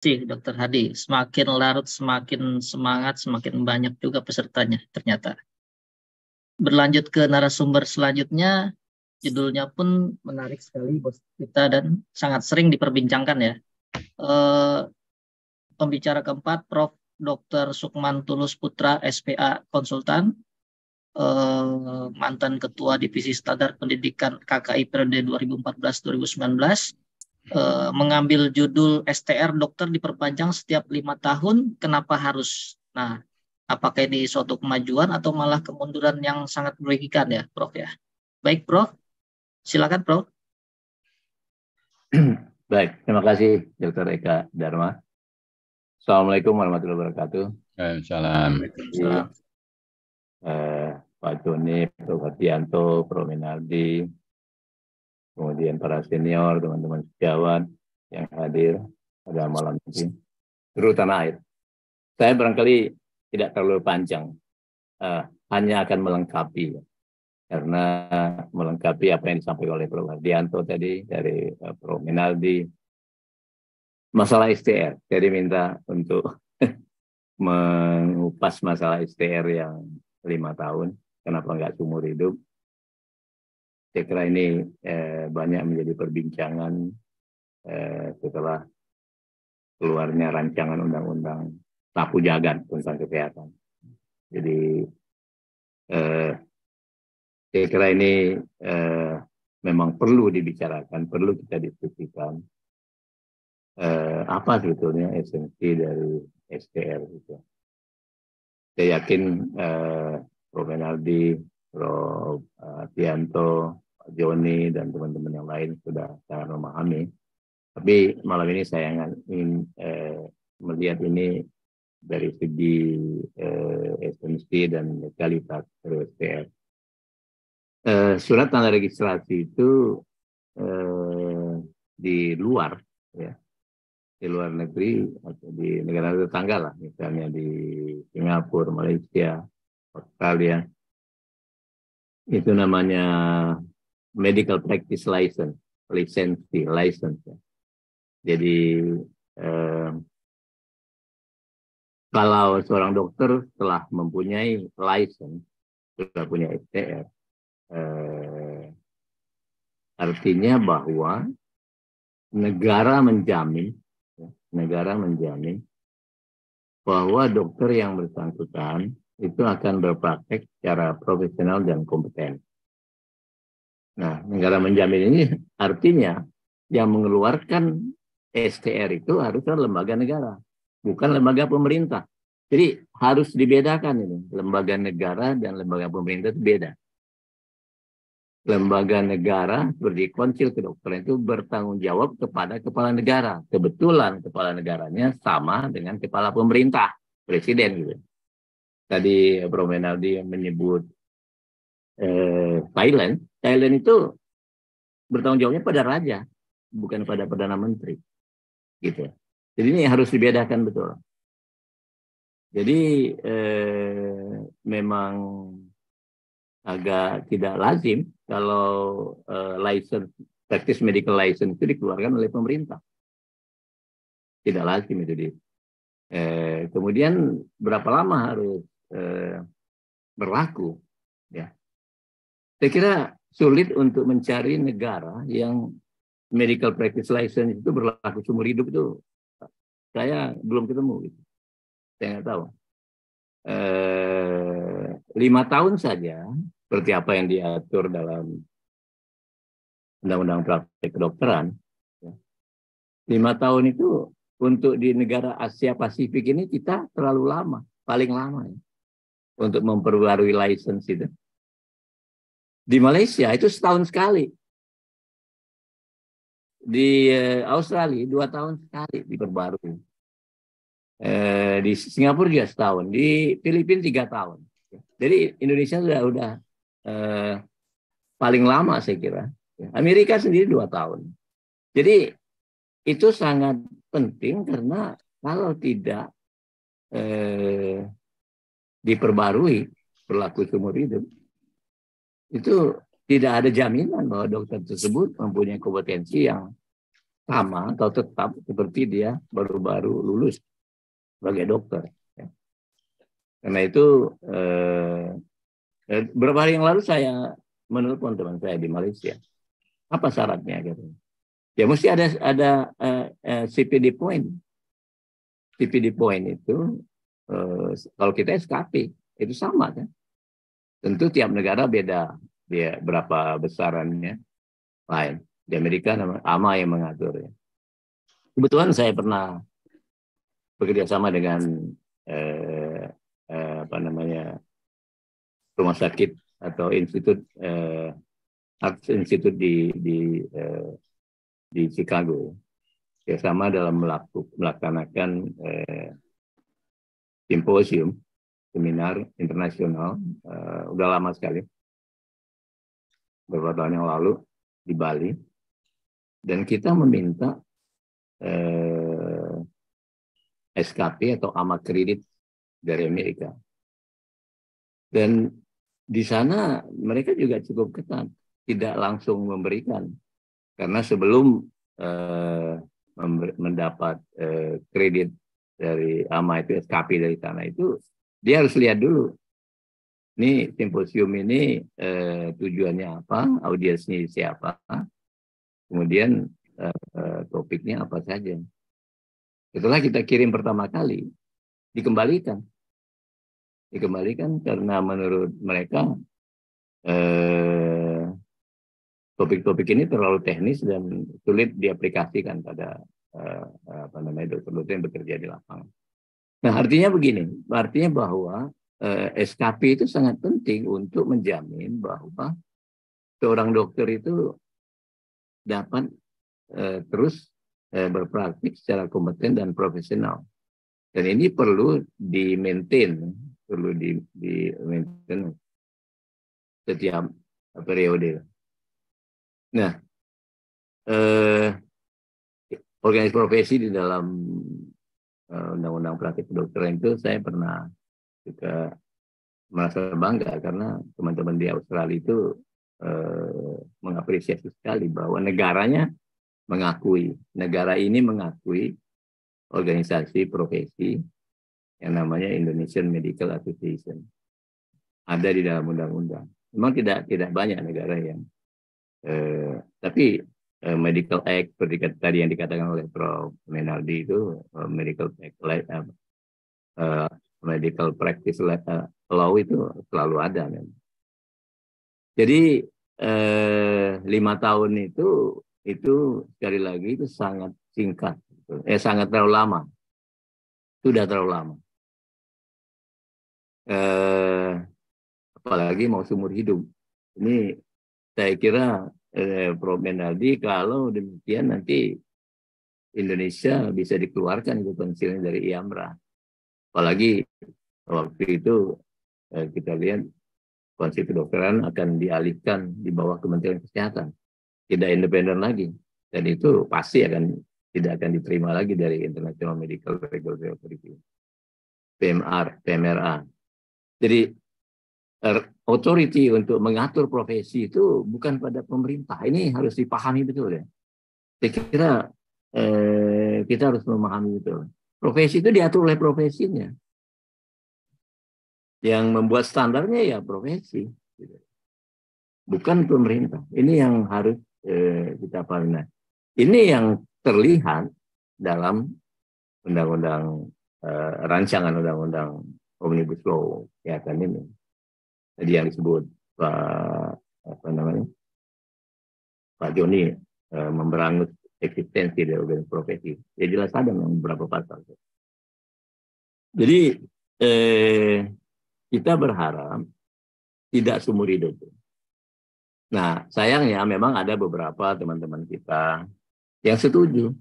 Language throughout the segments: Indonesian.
sih, Dokter Hadi. Semakin larut, semakin semangat, semakin banyak juga pesertanya ternyata. Berlanjut ke narasumber selanjutnya, judulnya pun menarik sekali buat kita dan sangat sering diperbincangkan ya. Eh, Pembicara keempat, Prof. Dr. Sukman Tulus Putra, SPA Konsultan, mantan Ketua Divisi Standar Pendidikan KKI periode 2014-2019, mengambil judul STR dokter diperpanjang setiap 5 tahun, kenapa harus? Nah, apakah ini suatu kemajuan atau malah kemunduran yang sangat merugikan ya, Prof ya? Baik, Prof. Silakan, Prof. Baik, terima kasih Dr. Eka Dharma. Assalamualaikum warahmatullahi wabarakatuh. Salam. Pak Joni, Prof. Hardianto, Prof. Minardi, kemudian para senior, teman-teman sejawat yang hadir pada malam ini, seluruh tanah air. Saya barangkali tidak terlalu panjang, hanya akan melengkapi, karena melengkapi apa yang disampaikan oleh Prof. Hardianto tadi, dari Prof. Minardi, masalah STR. Jadi minta untuk mengupas masalah STR yang 5 tahun, kenapa nggak seumur hidup. Saya kira ini banyak menjadi perbincangan setelah keluarnya rancangan undang-undang sapu jagat tentang kesehatan. Jadi saya kira ini memang perlu dibicarakan, perlu kita diskusikan. Apa sebetulnya esensi dari STR itu. Saya yakin Prof. Menaldi, Prof. Tianto, Pak Joni, dan teman-teman yang lain sudah sangat memahami. Tapi malam ini saya ingin melihat ini dari segi esensi dan legalitas dari STR. Surat tanda registrasi itu di luar, ya, di luar negeri atau di negara tetangga lah, misalnya di Singapura, Malaysia, Australia, itu namanya medical practice license, license. Ya. Jadi kalau seorang dokter telah mempunyai license, sudah punya STR, artinya bahwa negara menjamin bahwa dokter yang bersangkutan itu akan berpraktek secara profesional dan kompeten. Nah, negara menjamin ini artinya yang mengeluarkan STR itu harusnya lembaga negara, bukan lembaga pemerintah. Jadi harus dibedakan ini, lembaga negara dan lembaga pemerintah itu beda. Lembaga negara seperti Konsil Kedokteran itu bertanggung jawab kepada kepala negara. Kebetulan kepala negaranya sama dengan kepala pemerintah, presiden gitu. Tadi Prof. Menaldi menyebut Thailand. Thailand itu bertanggung jawabnya pada raja, bukan pada Perdana Menteri. Gitu. Jadi ini harus dibedakan betul. Jadi memang agak tidak lazim kalau license, practice medical license itu dikeluarkan oleh pemerintah. Tidak lazim itu. Kemudian berapa lama harus berlaku? Ya. Saya kira sulit untuk mencari negara yang medical practice license itu berlaku seumur hidup itu. Saya belum ketemu. Gitu. Saya nggak tahu. 5 tahun saja, seperti apa yang diatur dalam Undang-Undang Praktek Kedokteran, 5 tahun itu untuk di negara Asia Pasifik ini kita terlalu lama, paling lama ya, untuk memperbarui license itu. Di Malaysia itu setahun sekali. Di Australia 2 tahun sekali diperbarui. Di Singapura juga setahun, di Filipina 3 tahun. Jadi Indonesia sudah paling lama saya kira. Amerika sendiri 2 tahun. Jadi itu sangat penting karena kalau tidak diperbarui berlaku seumur hidup, itu tidak ada jaminan bahwa dokter tersebut mempunyai kompetensi yang sama atau tetap seperti dia baru-baru lulus sebagai dokter. Karena itu beberapa hari yang lalu saya menelpon teman saya di Malaysia. Apa syaratnya? Gitu. Ya mesti ada CPD point. CPD point itu kalau kita SKP itu sama kan. Tentu tiap negara beda dia berapa besarannya lain. Di Amerika AMA yang mengatur. Ya. Kebetulan saya pernah bekerja sama dengan apa namanya rumah sakit atau institut Arts Institute di Chicago. Ya, sama dalam melaksanakan simposium seminar internasional udah lama sekali beberapa tahun yang lalu di Bali, dan kita meminta SKP atau AMA kredit dari Amerika, dan di sana mereka juga cukup ketat, tidak langsung memberikan, karena sebelum mendapat kredit dari AMA itu, SKP dari sana itu, dia harus lihat dulu ini simposium ini tujuannya apa, audiensnya siapa, kemudian topiknya apa saja. Setelah kita kirim pertama kali, dikembalikan karena menurut mereka topik-topik ini terlalu teknis dan sulit diaplikasikan pada dokter-dokter yang bekerja di lapangan. Nah, artinya begini, artinya bahwa SKP itu sangat penting untuk menjamin bahwa seorang dokter itu dapat terus berpraktik secara kompeten dan profesional. Dan ini perlu di-maintain, setiap periode. Nah, organisasi profesi di dalam undang-undang praktik kedokteran itu saya pernah juga merasa bangga karena teman-teman di Australia itu mengapresiasi sekali bahwa negara ini mengakui organisasi profesi yang namanya Indonesian Medical Association, ada di dalam undang-undang. Memang tidak banyak negara yang tapi Medical Act seperti tadi yang dikatakan oleh Prof. Menaldi itu Medical Practice Law itu selalu ada. Jadi 5 tahun itu sekali lagi itu sangat singkat, sangat terlalu lama, sudah terlalu lama. Apalagi mau seumur hidup. Ini saya kira Prof. Menaldi, kalau demikian nanti Indonesia bisa dikeluarkan itu pensiunnya dari IAMRA. Apalagi waktu itu kita lihat konsep kedokteran akan dialihkan di bawah Kementerian Kesehatan, tidak independen lagi, dan itu pasti tidak akan diterima lagi dari International Medical Regulatory Authority, PMRA. Jadi authority untuk mengatur profesi itu bukan pada pemerintah. Ini harus dipahami betul ya. Saya kira kita harus memahami betul. Profesi itu diatur oleh profesinya. Yang membuat standarnya ya profesi, bukan pemerintah. Ini yang harus kita pahami. Ini yang terlihat dalam rancangan undang-undang Omnibus Law kesehatan ini. Tadi yang disebut Pak Joni memberangus eksistensi dari organisasi profesi. Ya jelas ada beberapa pasal. Jadi kita berharap tidak seumur hidup. Nah, sayangnya memang ada beberapa teman-teman kita yang setuju.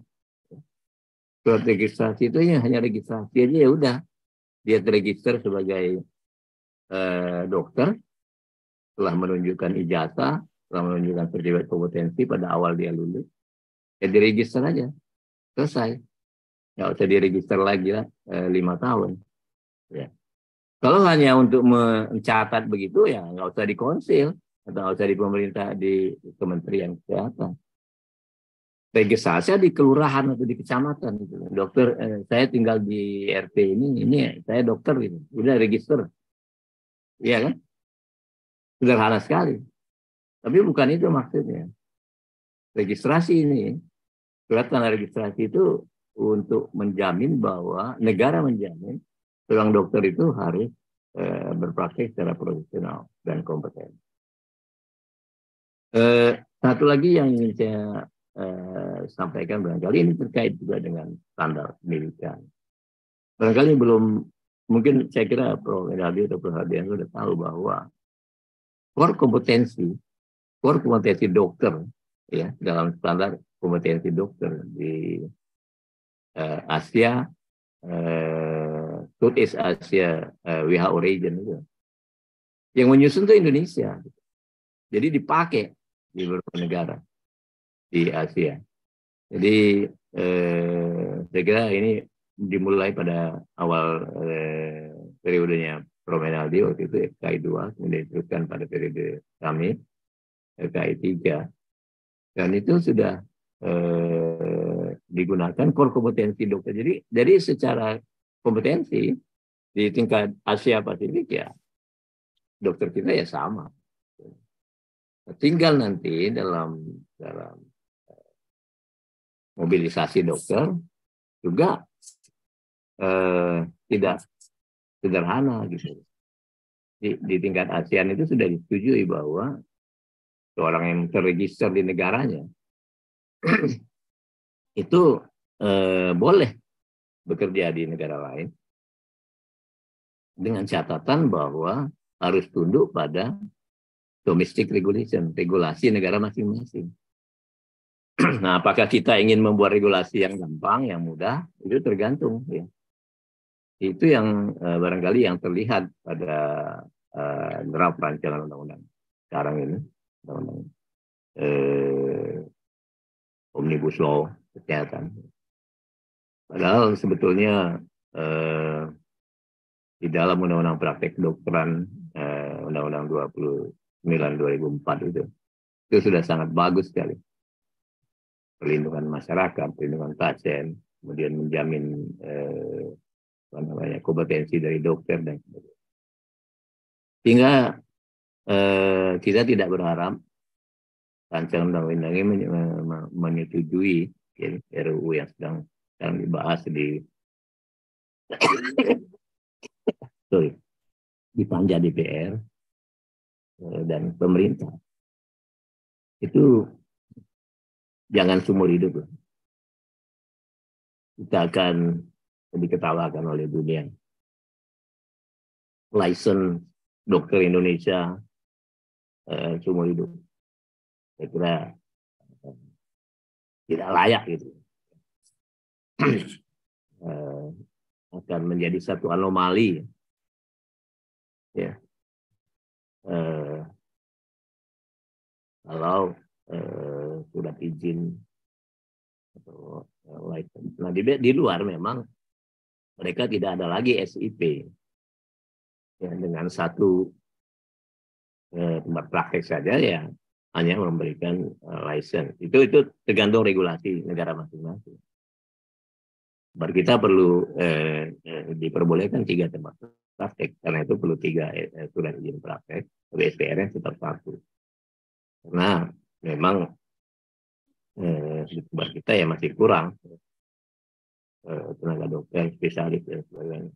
Surat registrasi itu hanya registrasi aja, ya udah. Dia terregister sebagai dokter, telah menunjukkan ijazah, telah menunjukkan sertifikat kompetensi pada awal dia lulus, ya diregister aja, selesai. Nggak usah diregister lagi lah 5 tahun. Ya. Kalau hanya untuk mencatat begitu, ya nggak usah dikonsil atau nggak usah di pemerintah, di Kementerian Kesehatan. registrasi di kelurahan atau di kecamatan gitu. Dokter, saya tinggal di RT ini saya dokter gitu. Udah register. Iya kan? Sederhana sekali. Tapi bukan itu maksudnya. Registrasi ini, surat tanda registrasi itu untuk menjamin bahwa negara menjamin seorang dokter itu harus berpraktek secara profesional dan kompeten. Satu lagi yang ingin saya sampaikan barangkali ini terkait juga dengan standar pendidikan. Barangkali belum, mungkin saya kira Prof. Endardi atau Prof. Hadian sudah tahu bahwa core kompetensi dokter ya dalam standar kompetensi dokter di Asia, Southeast Asia, WHO region itu. Yang menyusun itu Indonesia. Jadi dipakai di beberapa negara di Asia. Jadi saya kira ini dimulai pada awal periodenya Prof. Endardi waktu itu FKI 2, kemudian diteruskan pada periode kami FKI 3. Dan itu sudah digunakan core kompetensi dokter. Jadi secara kompetensi di tingkat Asia Pasifik ya dokter kita ya sama. Tinggal nanti dalam mobilisasi dokter juga tidak sederhana gitu. Di tingkat ASEAN itu sudah disetujui bahwa seorang yang terregister di negaranya itu boleh bekerja di negara lain dengan catatan bahwa harus tunduk pada domestic regulation, regulasi negara masing-masing. Nah, apakah kita ingin membuat regulasi yang gampang, yang mudah, itu tergantung. Ya. Itu yang barangkali yang terlihat pada draft rancangan undang-undang sekarang ini, undang-undang Omnibus Law Kesehatan. Padahal sebetulnya di dalam Undang-Undang Praktek Kedokteran Undang-Undang 29/2004 itu sudah sangat bagus sekali. Perlindungan masyarakat, perlindungan pasien, kemudian menjamin kompetensi dari dokter dan sebagainya. Sehingga kita tidak berharap rancangan undang-undang ini menyetujui ya, RUU yang sedang dibahas di panja DPR dan pemerintah. Itu jangan seumur hidup. Kita akan diketawakan oleh dunia. License dokter Indonesia seumur hidup. Saya kira tidak layak gitu. Akan menjadi satu anomali. Ya. Kalau surat izin atau license. Nah, di luar memang mereka tidak ada lagi SIP ya, dengan satu tempat praktek saja ya hanya memberikan license. Itu tergantung regulasi negara masing-masing. Baru kita perlu diperbolehkan 3 tempat praktek, karena itu perlu 3 surat izin praktek, tapi SPR-nya tetap 1. Karena memang di tempat kita ya masih kurang tenaga dokter spesialis dan sebagainya.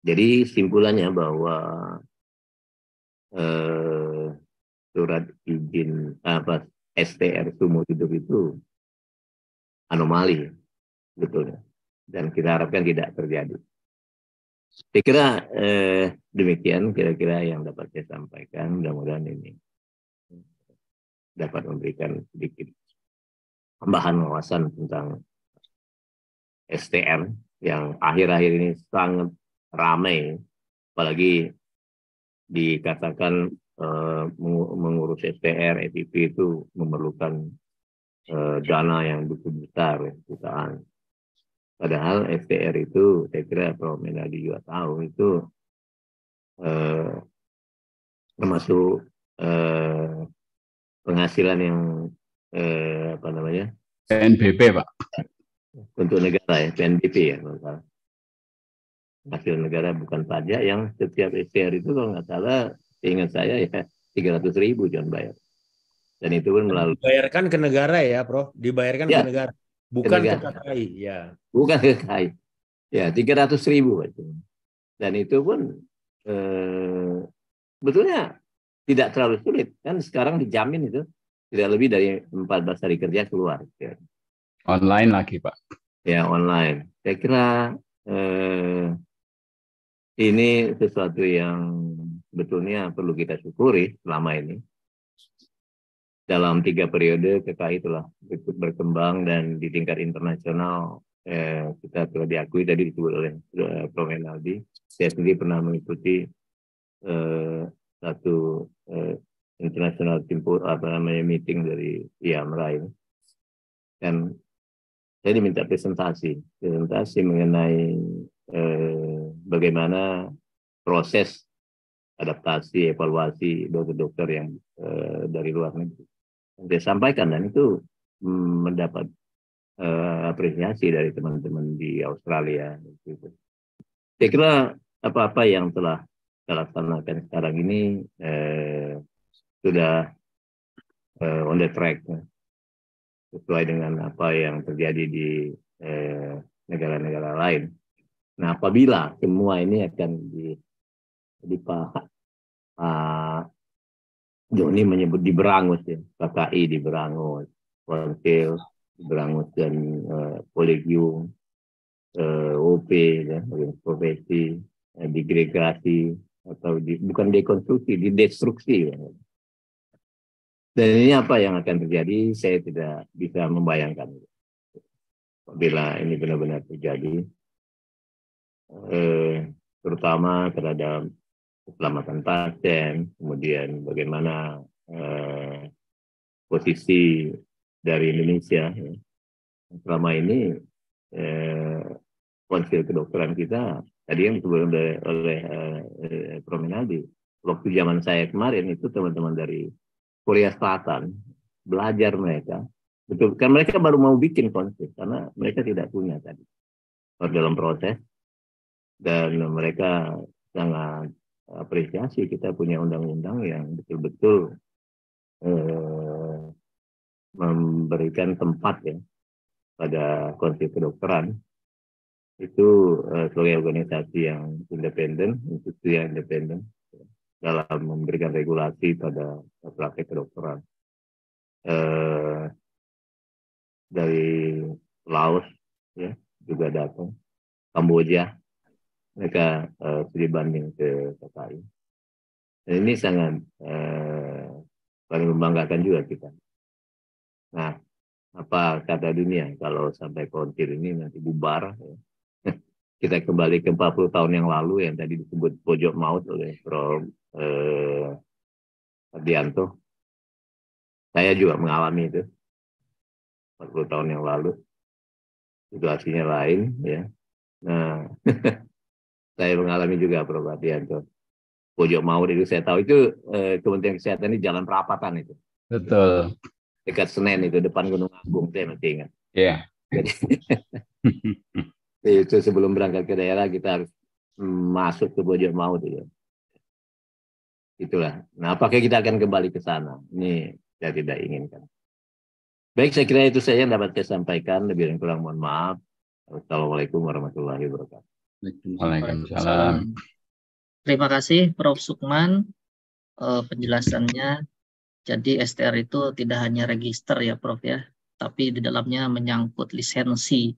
Jadi simpulannya bahwa surat izin STR seumur hidup itu anomali betulnya, dan kita harapkan tidak terjadi. Saya kira demikian kira-kira yang dapat saya sampaikan. Mudah-mudahan ini dapat memberikan sedikit tambahan wawasan tentang STR yang akhir-akhir ini sangat ramai, apalagi dikatakan mengurus STR, EPP itu memerlukan dana yang begitu besar, jutaan. Padahal STR itu, saya kira Prof. Endardi juga tahu, itu termasuk penghasilan yang apa namanya PNBP, Pak. untuk negara ya, PNBP ya, kalau salah. Hasil negara bukan pajak yang setiap STR itu kalau nggak salah, ingat saya ya 300.000 jangan bayar. Dan itu pun melalui Dibayarkan ke negara ya, Prof. Dibayarkan ke ya negara, ke bukan ke negara, KKI. Ya. bukan ke KAI. Ya 300.000 itu. Dan itu pun betulnya tidak terlalu sulit kan, sekarang dijamin itu tidak lebih dari 14 hari kerja keluar. Ya. Online lagi, Pak. Ya online. Saya kira ini sesuatu yang betulnya perlu kita syukuri selama ini. Dalam 3 periode KKI telah ikut berkembang dan di tingkat internasional kita telah diakui, tadi disebut oleh Prof. Renaldi. Saya sendiri pernah mengikuti satu international meeting dari IAMRA ini. Dan saya diminta presentasi mengenai bagaimana proses adaptasi, evaluasi dokter-dokter yang dari luar negeri. Saya sampaikan dan itu mendapat apresiasi dari teman-teman di Australia. Saya kira apa-apa yang telah kita laksanakan sekarang ini sudah on the track, sesuai dengan apa yang terjadi di negara-negara lain. Nah, apabila semua ini akan di Pak Joni menyebut diberangus ya, KKI diberangus, konsil diberangus, dan kolegium, OP, ya, profesi, digregasi atau bukan dekonstruksi, didestruksi. Ya. Dan ini apa yang akan terjadi, saya tidak bisa membayangkan. Apabila ini benar-benar terjadi, terutama terhadap keselamatan pasien, kemudian bagaimana posisi dari Indonesia. Ya. Selama ini konsil kedokteran kita, tadi yang disebut oleh Prof. Renaldi, waktu zaman saya kemarin itu teman-teman dari Korea Selatan belajar mereka, betul kan, mereka baru mau bikin konsil karena mereka tidak punya tadi dalam proses, dan mereka sangat apresiasi kita punya undang-undang yang betul-betul memberikan tempat ya pada konsil kedokteran itu sebagai organisasi yang independen, institusi yang independen dalam memberikan regulasi pada praktek kedokteran. Dari Laos ya juga datang, Kamboja, mereka studi banding ke KKI. Dan ini sangat paling membanggakan juga kita. Nah, apa kata dunia kalau sampai konsil ini nanti bubar, ya. Kita kembali ke 40 tahun yang lalu yang tadi disebut pojok maut oleh Prof. Adianto. Saya juga mengalami itu 40 tahun yang lalu. Situasinya lain ya. Nah, saya mengalami juga Prof. Adianto. Pojok maut itu saya tahu itu Kementerian Kesehatan ini Jalan Perapatan itu. Betul. Dekat Senen itu, depan Gunung Agung, saya masih ingat. Iya. Jadi itu sebelum berangkat ke daerah kita harus masuk ke pojok maut itu. Itulah. Nah, apakah kita akan kembali ke sana? Ini saya tidak inginkan. Baik, saya kira itu saja yang dapat saya sampaikan. Lebih dan kurang mohon maaf. Assalamualaikum warahmatullahi wabarakatuh. Waalaikumsalam. Terima kasih Prof. Sukman penjelasannya. Jadi STR itu tidak hanya register ya Prof ya, tapi di dalamnya menyangkut lisensi,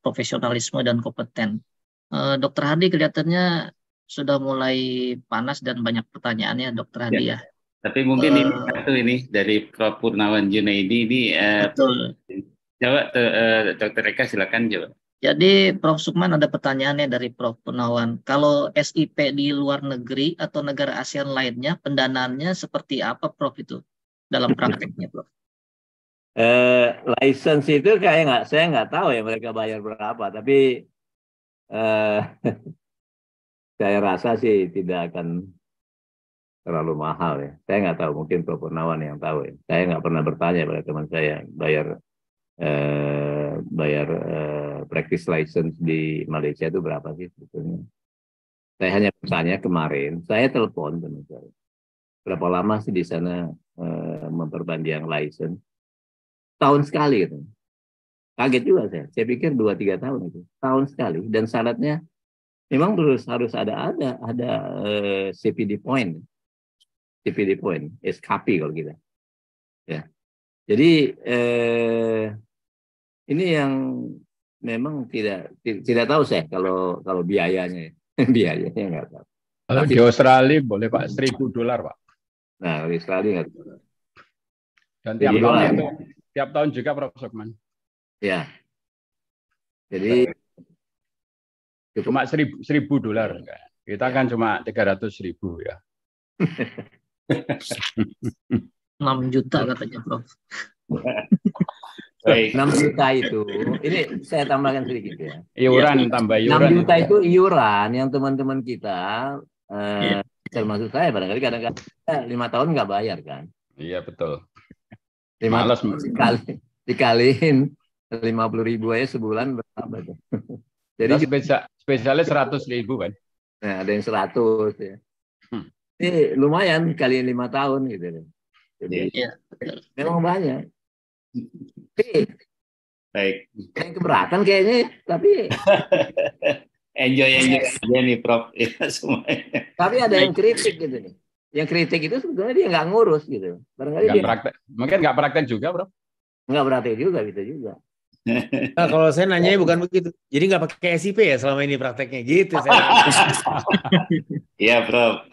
profesionalisme dan kompeten. Dr. Hadi kelihatannya sudah mulai panas dan banyak pertanyaannya Dr. Hadi ya. Tapi mungkin ini satu ini dari Prof. Purnawan Junaidi ini. Betul. Coba Dr. Eka silakan jawab. Jadi Prof. Sukman ada pertanyaannya dari Prof. Purnawan. Kalau SIP di luar negeri atau negara ASEAN lainnya, pendanaannya seperti apa Prof itu dalam prakteknya Prof? License itu kayak saya nggak tahu ya mereka bayar berapa, tapi saya rasa sih tidak akan terlalu mahal ya. Saya nggak tahu, mungkin Prof. Purnawan yang tahu ya. Saya nggak pernah bertanya pada teman saya bayar practice license di Malaysia itu berapa sih sebetulnya. Saya hanya bertanya kemarin, saya telepon teman saya, berapa lama sih di sana memperpanjang license? Tahun sekali gitu. Kaget juga saya pikir 2-3 tahun itu, tahun sekali, dan syaratnya memang harus ada CPD point, SKP kalau kita. Ya, jadi ini yang memang tidak tahu saya kalau biayanya, biayanya nggak tahu. Kalau di Australia boleh Pak $1.000 Pak. Nah, di Australia nggak tahu. Dan Jadi tiap tahun juga Prof. Sukman. Ya, jadi Cuma $1.000. Kita kan cuma 300.000 ya. 6 juta katanya Prof. Baik. 6 juta itu, ini saya tambahkan sedikit ya. Iuran tambah 6 iuran. juta itu iuran yang teman-teman kita, termasuk saya barangkali kadang-kadang 5 tahun nggak bayar kan. Iya betul. 5 Males. tahun dikaliin 50.000 aja sebulan berapa tuh? Jadi spesialis 100.000 kan. nah, ada yang 100 ya. Ini lumayan kaliin 5 tahun gitu. Jadi memang banyak. Baik. Yang keberatan kayaknya, tapi enjoy aja nih Prof. Ya, semuanya. tapi ada yang kritik gitu nih. Yang kritik itu sebetulnya dia nggak ngurus gitu. Barangkali Nggak dia praktek. Mungkin nggak praktek juga, Bro. nggak praktek juga, bisa juga. Nah, kalau saya nanya bukan begitu. Jadi nggak pakai SIP ya selama ini prakteknya gitu. Saya. Iya, Prof.